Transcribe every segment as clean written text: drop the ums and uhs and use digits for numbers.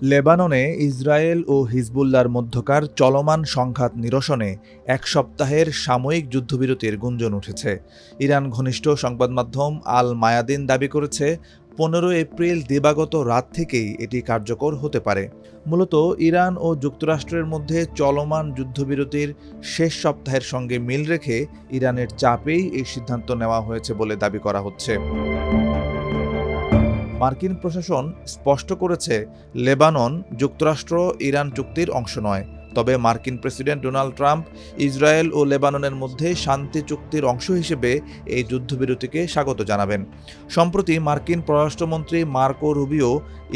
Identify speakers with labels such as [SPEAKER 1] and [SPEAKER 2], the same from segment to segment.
[SPEAKER 1] লেবাননে ইসরায়েল ও হিজবুল্লাহর মধ্যকার চলমান সংঘাত নিরসনে এক সপ্তাহের সাময়িক যুদ্ধবিরতির গুঞ্জন উঠেছে। ইরান ঘনিষ্ঠ সংবাদমাধ্যম আল মায়াদিন দাবি করেছে 15 এপ্রিল দিবাগত রাত থেকেই এটি কার্যকর হতে পারে। মূলত ইরান ও যুক্তরাষ্ট্রের মধ্যে চলমান যুদ্ধবিরতির শেষ সপ্তাহের সঙ্গে মিল রেখে ইরানের চাপেই এই সিদ্ধান্ত নেওয়া হয়েছে বলে দাবি করা হচ্ছে। মার্কিন প্রশাসন স্পষ্ট করেছে, লেবানন যুক্তরাষ্ট্র ইরান চুক্তির অংশ নয়। তবে মার্কিন প্রেসিডেন্ট ডোনাল্ড ট্রাম্প ইসরায়েল ও লেবাননের মধ্যে শান্তি চুক্তির অংশ হিসেবে এই যুদ্ধবিরতিকে স্বাগত জানাবেন। সম্প্রতি মার্কিন পররাষ্ট্রমন্ত্রী মার্কো রুবিও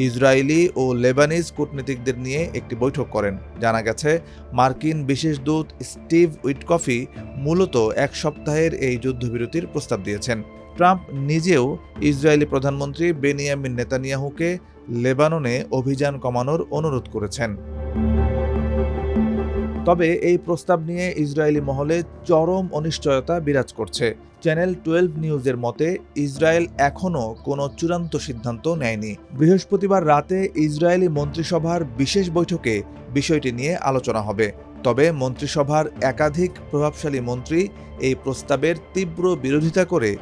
[SPEAKER 1] ইসরায়েলি ও লেবানিজ কূটনীতিকদের নিয়ে একটি বৈঠক করেন। জানা গেছে, মার্কিন বিশেষ দূত স্টিভ উইটকফি মূলত এক সপ্তাহের এই যুদ্ধবিরতির প্রস্তাব দিয়েছেন। ট্রাম্প নিজেও ইসরায়েলি প্রধানমন্ত্রী বেনিয়ামিন নেতানিয়াহুকে লেবাননে অভিযান কমানোর অনুরোধ করেছেন। তবে এই প্রস্তাব নিয়ে ইসরায়েলি মহলে চরম অনিশ্চয়তা বিরাজ করছে। চ্যানেল 12 নিউজের মতে, ইসরায়েল এখনও কোনো চূড়ান্ত সিদ্ধান্ত নেয়নি। বৃহস্পতিবার রাতে ইসরায়েলি মন্ত্রিসভার বিশেষ বৈঠকে বিষয়টি নিয়ে আলোচনা হবে। তবে মন্ত্রিসভার একাধিক প্রভাবশালী মন্ত্রী এই প্রস্তাবের তীব্র বিরোধিতা করে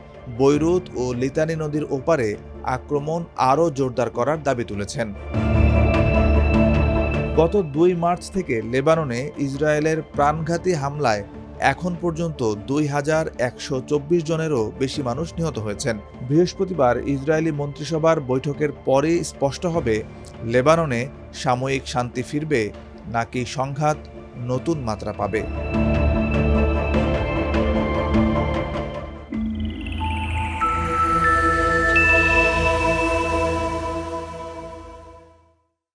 [SPEAKER 1] বৈরুত ও লিতানি নদীর ওপারে আক্রমণ আরও জোরদার করার দাবি তুলেছেন। গত 2 মার্চ থেকে লেবাননে ইসরায়েলের প্রাণঘাতী হামলায় এখন পর্যন্ত 2124 জনেরও বেশি মানুষ নিহত হয়েছেন। বৃহস্পতিবার ইসরায়েলি মন্ত্রিসভার বৈঠকের পরেই স্পষ্ট হবে লেবাননে সাময়িক শান্তি ফিরবে নাকি সংঘাত নতুন মাত্রা পাবে।